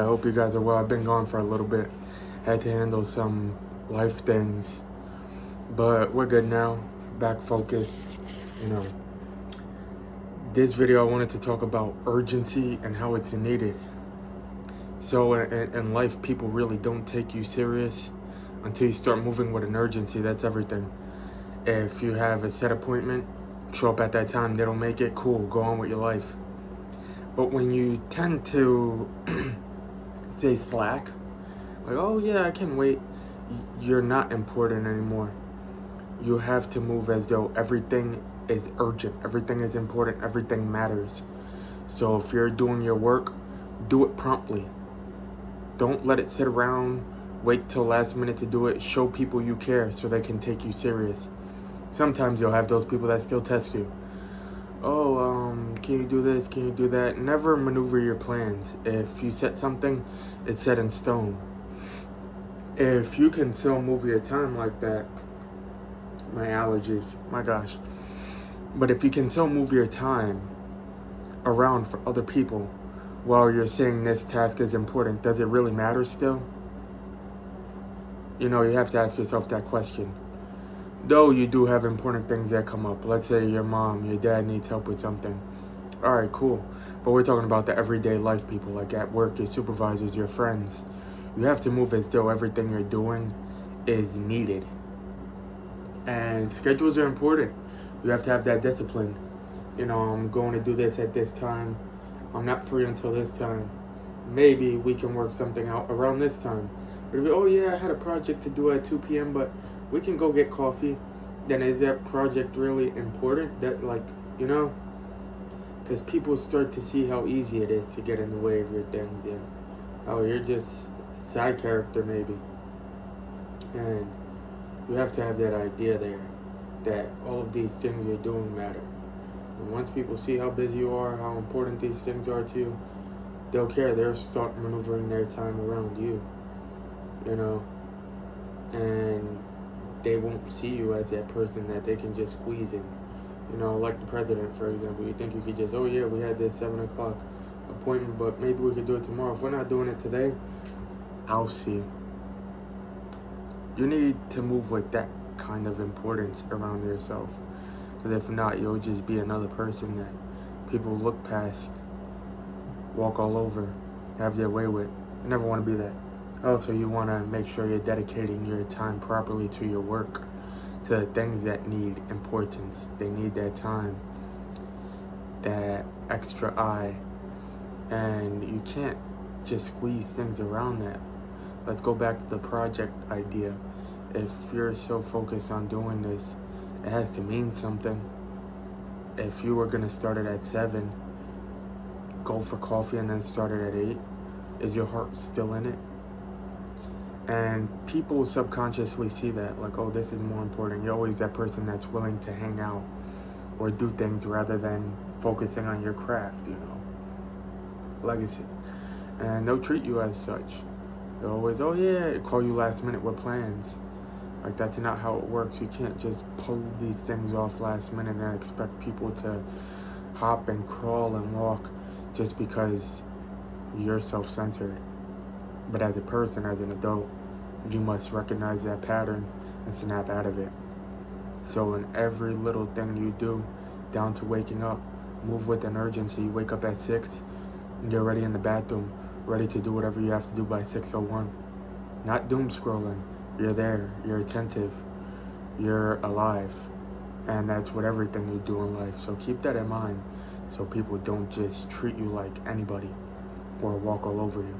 I hope you guys are well. I've been gone for a little bit. Had to handle some life things, but we're good now. Back focused. You know, this video I wanted to talk about urgency and how it's needed. So in life, people really don't take you serious until you start moving with an urgency. That's everything. If you have a set appointment, show up at that time. They don't make it, cool, go on with your life. But when you tend to say slack, like, oh yeah, I can wait, you're not important anymore. You have to move as though everything is urgent, everything is important, everything matters. So if you're doing your work, do it promptly. Don't let it sit around, wait till last minute to do it. Show people you care so they can take you serious. Sometimes you'll have those people that still test you. Oh, can you do this? Can you do that? Never maneuver your plans. If you set something, it's set in stone. If you can still move your time like that, my allergies, my gosh. But if you can still move your time around for other people while you're saying this task is important, does it really matter still? You know, you have to ask yourself that question. Though you do have important things that come up. Let's say your mom, your dad needs help with something. All right, cool. But we're talking about the everyday life people, like at work, your supervisors, your friends. You have to move as though everything you're doing is needed. And schedules are important. You have to have that discipline. You know, I'm going to do this at this time. I'm not free until this time. Maybe we can work something out around this time. But if, oh yeah, I had a project to do at 2 p.m., but we can go get coffee. Then is that project really important? That, like, you know? Because people start to see how easy it is to get in the way of your things, yeah. Oh, you're just a side character, maybe. And you have to have that idea there that all of these things you're doing matter. And once people see how busy you are, how important these things are to you, they'll care. They'll start maneuvering their time around you, you know? And they won't see you as that person that they can just squeeze in. You know, like the president, for example. You think you could just, oh yeah, we had this 7 o'clock appointment, but maybe we could do it tomorrow. If we're not doing it today, I'll see. You need to move with that kind of importance around yourself. Because if not, you'll just be another person that people look past, walk all over, have their way with. You never want to be that. Also, you want to make sure you're dedicating your time properly to your work, to things that need importance. They need that time, that extra eye, and you can't just squeeze things around that. Let's go back to the project idea. If you're so focused on doing this, it has to mean something. If you were going to start it at 7, go for coffee and then start it at 8, is your heart still in it? And people subconsciously see that, like, oh, this is more important. You're always that person that's willing to hang out or do things rather than focusing on your craft, you know, legacy. And they'll treat you as such. They'll always, oh yeah, call you last minute with plans. Like, that's not how it works. You can't just pull these things off last minute and expect people to hop and crawl and walk just because you're self-centered. But as a person, as an adult, you must recognize that pattern and snap out of it. So in every little thing you do, down to waking up, move with an urgency. You wake up at 6, and you're already in the bathroom, ready to do whatever you have to do by 6:01. Not doom scrolling. You're there, you're attentive, you're alive. And that's what everything you do in life. So keep that in mind so people don't just treat you like anybody or walk all over you.